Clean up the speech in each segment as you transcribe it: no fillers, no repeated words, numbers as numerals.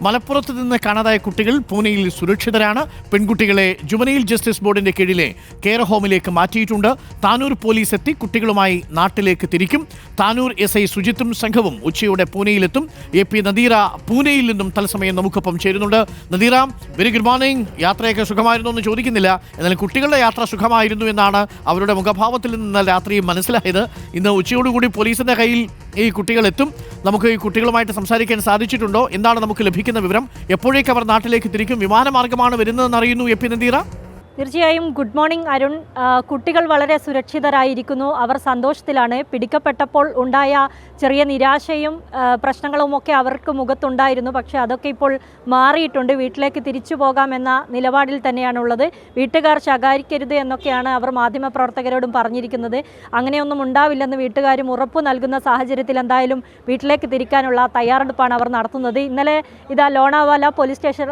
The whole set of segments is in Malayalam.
മലപ്പുറത്ത് നിന്ന് കാണാതായ കുട്ടികൾ പൂനെയിൽ സുരക്ഷിതരാണ്. പെൺകുട്ടികളെ ജുവനൈൽ ജസ്റ്റിസ് ബോർഡിന്റെ കീഴിലെ കെയർ ഹോമിലേക്ക് മാറ്റിയിട്ടുണ്ട്. താനൂർ പോലീസ് എത്തി കുട്ടികളുമായി നാട്ടിലേക്ക് തിരിക്കും. താനൂർ SI സുജിത്തും സംഘവും ഉച്ചയോടെ പൂനെയിലെത്തും. AP നദീറ പൂനെയിൽ നിന്നും തത്സമയം നമുക്കൊപ്പം ചേരുന്നുണ്ട്. Nadeera, very good morning. യാത്രയൊക്കെ സുഖമായിരുന്നു എന്ന് ചോദിക്കുന്നില്ല, എന്നാലും കുട്ടികളുടെ യാത്ര സുഖമായിരുന്നു എന്നാണ് അവരുടെ മുഖഭാവത്തിൽ നിന്ന് രാത്രി മനസ്സിലായത്. ഇന്ന് ഉച്ചയോടുകൂടി പോലീസിന്റെ കയ്യിൽ ഈ കുട്ടികൾ എത്തും. നമുക്ക് ഈ കുട്ടികളുമായിട്ട് സംസാരിക്കാൻ സാധിച്ചിട്ടുണ്ടോ? എന്താണ് നമുക്ക് ലഭിക്കുന്ന വിവരം? എപ്പോഴേക്ക് അവർ നാട്ടിലേക്ക് തിരിക്കും? വിമാനമാർഗമാണ് വരുന്നതെന്ന് അറിയുന്നു AP നദീറ. തീർച്ചയായും ഗുഡ് മോർണിംഗ് അരുൺ. കുട്ടികൾ വളരെ സുരക്ഷിതരായിരിക്കുന്നു. അവർ സന്തോഷത്തിലാണ്. പിടിക്കപ്പെട്ടപ്പോൾ ഉണ്ടായ ചെറിയ നിരാശയും പ്രശ്നങ്ങളുമൊക്കെ അവർക്ക് മുഖത്തുണ്ടായിരുന്നു. പക്ഷേ അതൊക്കെ ഇപ്പോൾ മാറിയിട്ടുണ്ട്. വീട്ടിലേക്ക് തിരിച്ചു പോകാമെന്ന നിലപാടിൽ തന്നെയാണുള്ളത്. വീട്ടുകാർ ശകാരിക്കരുത് എന്നൊക്കെയാണ് അവർ മാധ്യമപ്രവർത്തകരോടും പറഞ്ഞിരിക്കുന്നത്. അങ്ങനെയൊന്നും ഉണ്ടാവില്ലെന്ന് വീട്ടുകാരും ഉറപ്പു നൽകുന്ന സാഹചര്യത്തിൽ എന്തായാലും വീട്ടിലേക്ക് തിരിക്കാനുള്ള തയ്യാറെടുപ്പാണ് അവർ നടത്തുന്നത്. ഇന്നലെ ലോണാവാല പോലീസ് സ്റ്റേഷൻ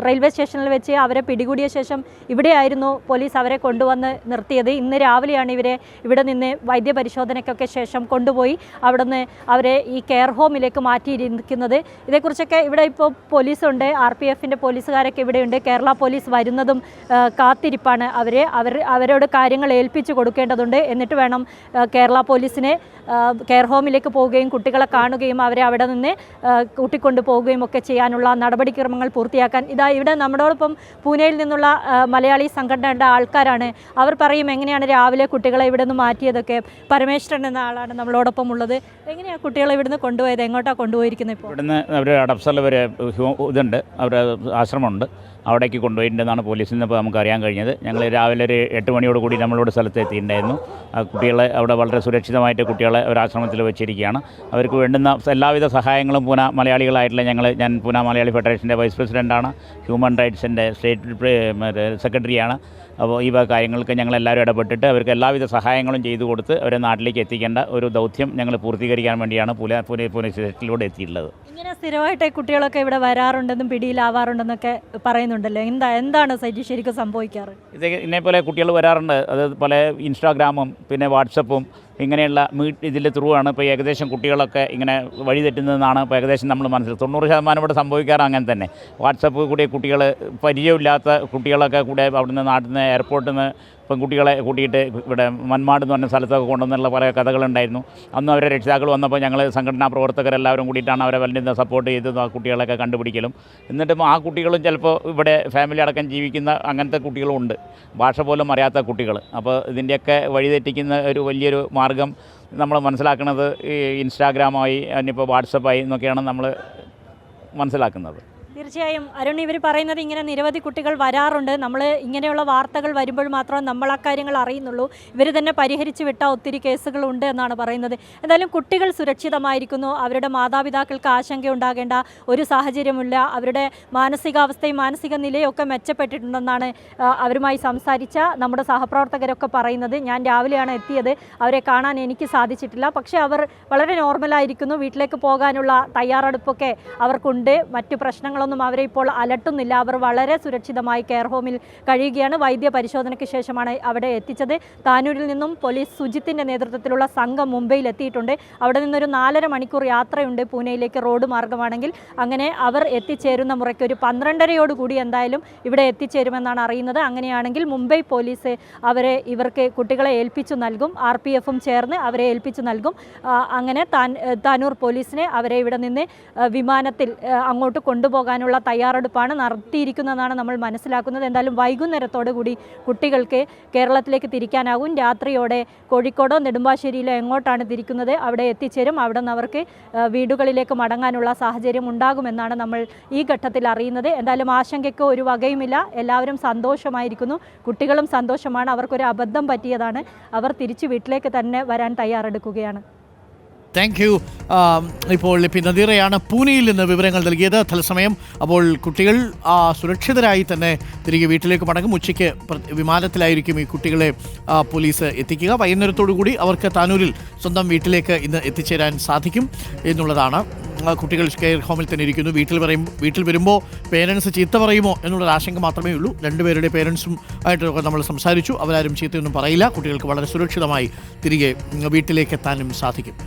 റെയിൽവേ സ്റ്റേഷനിൽ വെച്ച് അവരെ പിടികൂടിയ ശേഷം ഇവിടെയായിരുന്നു പോലീസ് അവരെ കൊണ്ടുവന്ന് നിർത്തിയത്. ഇന്ന് രാവിലെയാണ് ഇവരെ ഇവിടെ നിന്ന് വൈദ്യപരിശോധനയ്ക്കൊക്കെ ശേഷം കൊണ്ടുപോയി അവിടുന്ന് അവരെ ഈ കെയർ ഹോമിലേക്ക് മാറ്റിയിരിക്കുന്നത്. ഇതേക്കുറിച്ചൊക്കെ ഇവിടെ ഇപ്പോൾ പോലീസുണ്ട്, RPFൻ്റെ പോലീസുകാരൊക്കെ ഇവിടെയുണ്ട്. കേരള പോലീസ് വരുന്നതും കാത്തിരിപ്പാണ്. അവരോട് കാര്യങ്ങൾ ഏൽപ്പിച്ചു കൊടുക്കേണ്ടതുണ്ട്. എന്നിട്ട് വേണം കേരള പോലീസിനെ കെയർ ഹോമിലേക്ക് പോവുകയും കുട്ടികളെ കാണുകയും അവരെ അവിടെ നിന്ന് കൂട്ടിക്കൊണ്ടു പോവുകയും ഒക്കെ ചെയ്യാനുള്ള നടപടിക്രമങ്ങൾ പൂർത്തിയാക്കാൻ. ഇവിടെ നമ്മളോടൊപ്പം പൂനെയിൽ നിന്നുള്ള മലയാളി സംഘടനയുടെ ആൾക്കാരാണ്. അവർ പറയും എങ്ങനെയാണ് രാവിലെ കുട്ടികളെ ഇവിടെ നിന്ന് മാറ്റിയതൊക്കെ. പരമേശ്വരൻ എന്ന ആളാണ് നമ്മളോടൊപ്പം ഉള്ളത്. എങ്ങനെയാണ് കുട്ടികളെ ഇവിടുന്ന് കൊണ്ടുപോയത്? എങ്ങോട്ടാണ് കൊണ്ടുപോയിരിക്കുന്നത്? ഇപ്പോൾ ഇവിടുന്ന് അവർ അടപ്സൽ വരെ ഇതുണ്ട്, അവരുടെ ആശ്രമമുണ്ട്, അവിടേക്ക് കൊണ്ടുപോയിട്ടുണ്ടെന്നാണ് പോലീസിൽ നിന്ന് ഇപ്പോൾ നമുക്ക് അറിയാൻ കഴിഞ്ഞത്. ഞങ്ങൾ രാവിലെ ഒരു 8 മണിയോടുകൂടി നമ്മളുടെ സ്ഥലത്ത് എത്തിയിട്ടുണ്ടായിരുന്നു. കുട്ടികളെ അവിടെ വളരെ സുരക്ഷിതമായിട്ട് കുട്ടികളെ ഒരു ആശ്രമത്തിൽ വെച്ചിരിക്കുകയാണ്. അവർക്ക് വേണ്ടുന്ന എല്ലാവിധ സഹായങ്ങളും പൂന മലയാളികളായിട്ടുള്ള ഞാൻ പൂന മലയാളി ഫെഡറേഷൻ്റെ വൈസ് പ്രസിഡൻ്റാണ്, ഹ്യൂമൻ റൈറ്റ്സിൻ്റെ സ്റ്റേറ്റ് സെക്രട്ടറിയാണ്. അപ്പോൾ ഈ കാര്യങ്ങൾക്ക് ഞങ്ങളെല്ലാവരും ഇടപെട്ടിട്ട് അവർക്ക് എല്ലാവിധ സഹായങ്ങളും ചെയ്തു കൊടുത്ത് അവരെ നാട്ടിലേക്ക് എത്തിക്കേണ്ട ഒരു ദൗത്യം ഞങ്ങൾ പൂർത്തീകരിക്കാൻ വേണ്ടിയാണ് പൂനെ സ്റ്റേഷനിലൂടെ എത്തിയിട്ടുള്ളത്. ഇങ്ങനെ സ്ഥിരമായിട്ട് കുട്ടികളൊക്കെ ഇവിടെ വരാറുണ്ടെന്നും പിടിയിലാവാറുണ്ടെന്നൊക്കെ പറയുന്നുണ്ടല്ലോ. എന്താണ് ശരിക്കും സംഭവിക്കാറ്? ഇതേപോലെ കുട്ടികൾ വരാറുണ്ട്. അത് പല ഇൻസ്റ്റാഗ്രാമും പിന്നെ വാട്സപ്പും ഇങ്ങനെയുള്ള ഇതിൽ ത്രൂ ആണ് ഇപ്പോൾ ഏകദേശം കുട്ടികളൊക്കെ ഇങ്ങനെ വഴിതെറ്റുന്നതെന്നാണ് ഇപ്പോൾ ഏകദേശം നമ്മൾ മനസ്സിലാക്കുന്നത്. 90% ഇവിടെ സംഭവിക്കാറ് അങ്ങനെ തന്നെ. വാട്സപ്പ് കൂടി കുട്ടികൾ പരിചയമില്ലാത്ത കുട്ടികളൊക്കെ കൂടെ അവിടുന്ന് നാട്ടിൽ നിന്ന് എയർപോർട്ടിൽ നിന്ന് പെൺകുട്ടികളെ കൂട്ടിയിട്ട് ഇവിടെ മന്മാട് എന്ന് പറഞ്ഞ സ്ഥലത്തൊക്കെ കൊണ്ടുവന്നുള്ള കുറേ കഥകളുണ്ടായിരുന്നു. അന്ന് അവരെ രക്ഷിതാക്കൾ വന്നപ്പോൾ ഞങ്ങൾ സംഘടനാ പ്രവർത്തകരെല്ലാവരും കൂടിയിട്ടാണ് അവരെ വലിയ സപ്പോർട്ട് ചെയ്ത് ആ കുട്ടികളെയൊക്കെ കണ്ടുപിടിക്കലും. എന്നിട്ടും ആ കുട്ടികളും ചിലപ്പോൾ ഇവിടെ ഫാമിലി അടക്കം ജീവിക്കുന്ന അങ്ങനത്തെ കുട്ടികളും ഉണ്ട്, ഭാഷ പോലും അറിയാത്ത കുട്ടികൾ. അപ്പോൾ ഇതിൻ്റെയൊക്കെ വഴിതെറ്റിക്കുന്ന ഒരു വലിയൊരു മാർഗം നമ്മൾ മനസ്സിലാക്കുന്നത് ഈ ഇൻസ്റ്റാഗ്രാമായി ഇനിയിപ്പോൾ വാട്സപ്പായി എന്നൊക്കെയാണ് നമ്മൾ മനസ്സിലാക്കുന്നത്. തീർച്ചയായും അരുൺ, ഇവർ പറയുന്നത് ഇങ്ങനെ നിരവധി കുട്ടികൾ വരാറുണ്ട്. നമ്മൾ ഇങ്ങനെയുള്ള വാർത്തകൾ വരുമ്പോൾ മാത്രമേ നമ്മൾ ആ കാര്യങ്ങൾ അറിയുന്നുള്ളൂ. ഇവർ തന്നെ പരിഹരിച്ച് വിട്ട ഒത്തിരി കേസുകളുണ്ട് എന്നാണ് പറയുന്നത്. എന്തായാലും കുട്ടികൾ സുരക്ഷിതമായിരിക്കുന്നു. അവരുടെ മാതാപിതാക്കൾക്ക് ആശങ്കയുണ്ടാകേണ്ട ഒരു സാഹചര്യമില്ല. അവരുടെ മാനസികാവസ്ഥയും മാനസിക നിലയൊക്കെ മെച്ചപ്പെട്ടിട്ടുണ്ടെന്നാണ് അവരുമായി സംസാരിച്ച നമ്മുടെ സഹപ്രവർത്തകരൊക്കെ പറയുന്നത്. ഞാൻ രാവിലെയാണ് എത്തിയത്, അവരെ കാണാൻ എനിക്ക് സാധിച്ചിട്ടില്ല. പക്ഷേ അവർ വളരെ നോർമലായിരിക്കുന്നു. വീട്ടിലേക്ക് പോകാനുള്ള തയ്യാറെടുപ്പൊക്കെ അവർക്കുണ്ട്. മറ്റു പ്രശ്നങ്ങളൊന്നും അവരെ ഇപ്പോൾ അലട്ടുന്നില്ല. അവർ വളരെ സുരക്ഷിതമായി കെയർ ഹോമിൽ കഴിയുകയാണ്. വൈദ്യ പരിശോധനയ്ക്ക് ശേഷമാണ് അവിടെ എത്തിച്ചത്. താനൂരിൽ നിന്നും പോലീസ് സുജിത്തിൻ്റെ നേതൃത്വത്തിലുള്ള സംഘം മുംബൈയിൽ എത്തിയിട്ടുണ്ട്. അവിടെ നിന്നൊരു 4.5 മണിക്കൂർ യാത്രയുണ്ട് പൂനെയിലേക്ക് റോഡ് മാർഗമാണെങ്കിൽ. അങ്ങനെ അവർ എത്തിച്ചേരുന്ന മുറയ്ക്ക് ഒരു 12:30 എന്തായാലും ഇവിടെ എത്തിച്ചേരുമെന്നാണ് അറിയുന്നത്. അങ്ങനെയാണെങ്കിൽ മുംബൈ പോലീസ് ഇവർക്ക് കുട്ടികളെ ഏൽപ്പിച്ചു നൽകും. RPFും ചേർന്ന് അവരെ ഏൽപ്പിച്ചു നൽകും. അങ്ങനെ താനൂർ പോലീസിനെ അവരെ ഇവിടെ നിന്ന് വിമാനത്തിൽ അങ്ങോട്ട് കൊണ്ടുപോകാനുള്ള തയ്യാറെടുപ്പാണ് നടത്തിയിരിക്കുന്നതെന്നാണ് നമ്മൾ മനസ്സിലാക്കുന്നത്. എന്തായാലും വൈകുന്നേരത്തോടു കൂടി കുട്ടികൾക്ക് കേരളത്തിലേക്ക് തിരിക്കാനാകും. രാത്രിയോടെ കോഴിക്കോടോ നെടുമ്പാശ്ശേരിയിലോ എങ്ങോട്ടാണ് തിരിക്കുന്നത് അവിടെ എത്തിച്ചേരും. അവിടെ നിന്ന് അവർക്ക് വീടുകളിലേക്ക് മടങ്ങാനുള്ള സാഹചര്യം ഉണ്ടാകുമെന്നാണ് നമ്മൾ ഈ ഘട്ടത്തിൽ അറിയുന്നത്. എന്തായാലും ആശങ്കയ്ക്ക് ഒരു വകയുമില്ല. എല്ലാവരും സന്തോഷമായിരിക്കുന്നു. കുട്ടികളും സന്തോഷമാണ്. അവർക്കൊരു അബദ്ധം പറ്റിയതാണ്. അവർ തിരിച്ച് വീട്ടിലേക്ക് തന്നെ വരാൻ തയ്യാറെടുക്കുകയാണ്. Thank you. ഇപ്പോൾ AP നദീറയാണ് പൂനെയിൽ നിന്ന് വിവരങ്ങൾ നൽകിയത്. തത്സമയം അപ്പോൾ കുട്ടികൾ സുരക്ഷിതരായി തന്നെ തിരികെ വീട്ടിലേക്ക് മടങ്ങും. ഉച്ചയ്ക്ക് വിമാനത്തിലായിരിക്കും ഈ കുട്ടികളെ പോലീസ് എത്തിക്കുക. വൈകുന്നേരത്തോടു കൂടി അവർക്ക് താനൂരിൽ സ്വന്തം വീട്ടിലേക്ക് ഇന്ന് എത്തിച്ചേരാൻ സാധിക്കും എന്നുള്ളതാണ്. കുട്ടികൾ കെയർ ഹോമിൽ തന്നെ ഇരിക്കുന്നു. വീട്ടിൽ വരുമ്പോൾ പേരൻസ് ചീത്ത പറയുമോ എന്നുള്ളൊരു ആശങ്ക മാത്രമേ ഉള്ളൂ. രണ്ടുപേരുടെ പേരൻസും ആയിട്ടൊക്കെ നമ്മൾ സംസാരിച്ചു. അവരാരും ചീത്തയൊന്നും പറയില്ല. കുട്ടികൾക്ക് വളരെ സുരക്ഷിതമായി തിരികെ വീട്ടിലേക്ക് എത്താനും സാധിക്കും.